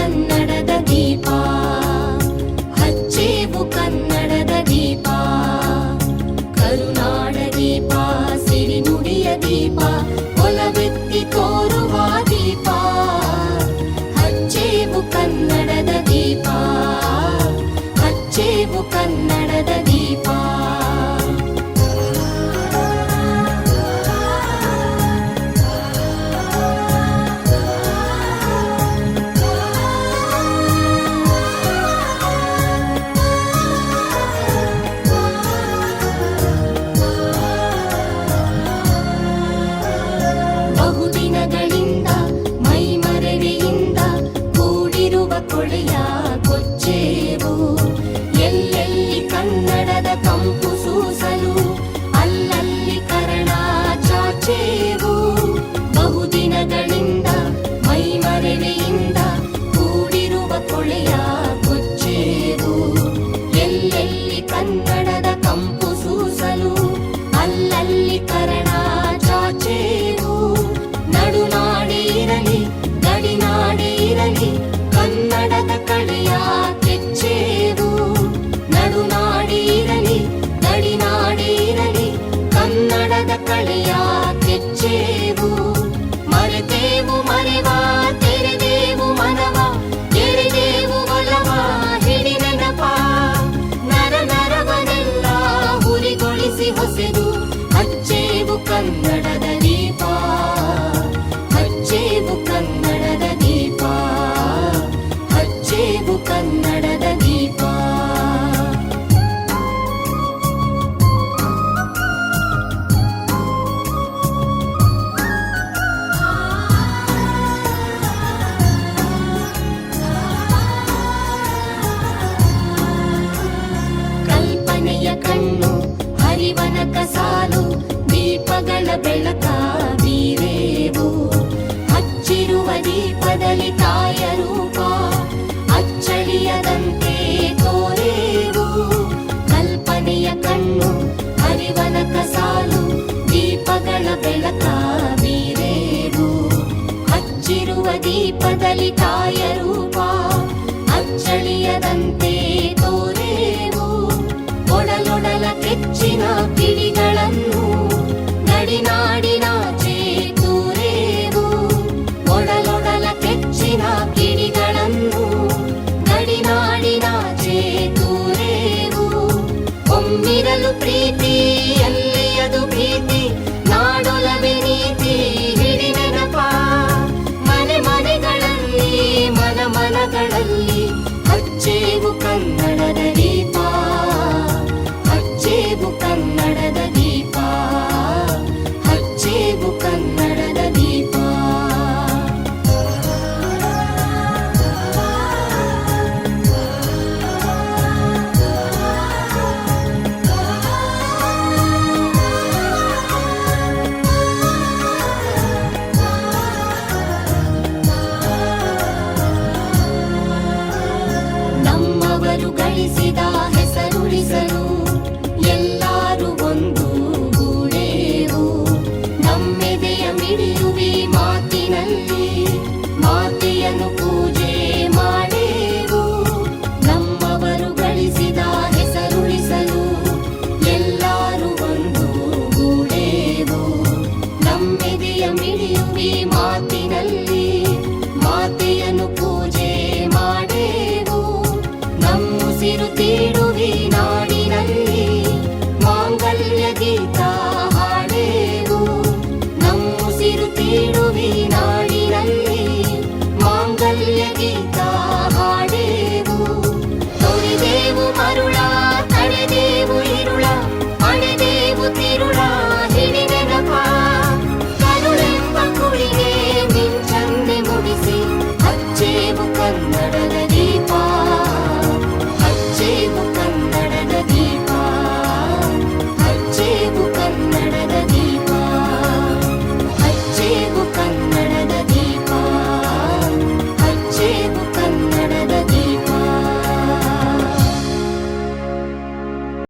ಕನ್ನಡದ ದೀಪ, ಹಚ್ಚೇವು ಕನ್ನಡದ ದೀಪ, ಕರುನಾಡ ದೀಪ, ಸಿರಿನುಡಿಯ ದೀಪ, ಒಲವೆತ್ತಿ ತೋರುವ ದೀಪ, ಹಚ್ಚೇವು ಕನ್ನಡದ ದೀಪ, ಹಚ್ಚೇವು ಕನ್ನಡದ ದೀಪ. ಬಹುದಿನಗಳಿಂದ ಮೈಮರೆಯಿಂದ ಕೂಡಿರುವ ಕೊಳೆಯ ಕೊಚ್ಚೇವು, ಎಲ್ಲೆಲ್ಲಿ ಕನ್ನಡದ ಕಂಪು ಸೂಸಲು ಅಲ್ಲಲ್ಲಿ ಕರಣ ಚಾಚೇವು. ಬಹುದಿನಗಳಿಂದ ಮೈಮರೆಯಿಂದ ಕೂಡಿರುವ ಕೊಳೆಯ ಕೊಚ್ಚೇವು, ಎಲ್ಲೆಲ್ಲಿ ಕನ್ನಡದ ಕಂಪು ಸೂಸಲು ಅಲ್ಲಲ್ಲಿ ಕರಣ ಚಾಚೇವು. ನಡುನಾಡೇ ಇರಲಿ ಗಡಿನಾಡೇ ಇರಲಿ ಕನ್ನಡದ ಕಳೆಯ ಕೆಚ್ಚೇವು, ನಡುನಾಡೇ ಇರಲಿ ಗಡಿನಾಡೇ ಇರಲಿ ಕನ್ನಡದ ಕಳೆಯ ಕೆಚ್ಚೇವು. ಮರೆತೇವು ಮರೆವ ತೆರೆದೇವು ಮನವ, ಎಳೆದೇವು ಒಲವ ಹಿಡಿ ನೆನಪ, ನರ ನರವನೆಲ್ಲ ಹುರಿಗೊಳಿಸಿ ಹೊಸೆದು ಹಚ್ಚೇವು ಕನ್ನಡದ ದೀಪ, ಹಚ್ಚೇವು ಕನ್ನಡದ ದೀಪ, ಹಚ್ಚೇವು ಕನ್ನಡದ ದೀಪ. ಕಲ್ಪನೆಯ ಕಣ್ಣು ಹರಿವನ ಕಸಾಲು, ದೀಪಗಳ ಬೆಳಕ ಬೀರೇವು, ಹಚ್ಚಿರುವ ದೀಪದಲ್ಲಿ ತಾಯ ರೂಪ ಅಚ್ಚಳಿಯದಂತೆ ತೋರೇವು. ಕಲ್ಪನೆಯ ಕಣ್ಣು ಹರಿವನ ಕಸಾಲು, ದೀಪಗಳ ಬೆಳಕ ಬೀರೇವು, ಹಚ್ಚಿರುವ ದೀಪದಲ್ಲಿ ತಾಯ ರೂಪ ಅಚ್ಚಳಿಯದಂತೆ ತೋರೇವು. ಒಡಲೊಡಲ ಕೆಚ್ಚಿನ ಕಿಡಿಗಳನ್ನು ಗಡಿನಾಡಿನಾಚೆ ತೂರೇವು, ಒಡಲೊಡಲ ಕೆಚ್ಚಿನ ಕಿಡಿಗಳನ್ನು ಗಡಿನಾಡಿನಾಚೆ ತೂರೇವು. ಒಮ್ಮಿರಲು ಪ್ರೀತಿ ಎಲ್ಲಿಯದು ಭೀತಿ, ನಾಡೊಲವೆ ನೀತಿ ಹಿಡಿ ನೆನಪ, ಮನೆ ಮನೆಗಳಲ್ಲಿ ಮನ ಮನಗಳಲ್ಲಿ ಹಚ್ಚೇವು ಕನ್ನಡದ ದೀಪ, ಹಚ್ಚೇವು ಕನ್ನಡದ ದೀಪ, ಹಚ್ಚೇವು ಕನ್ನಡದ ದೀಪ. ನಮ್ಮವರು ಗಳಿಸಿದ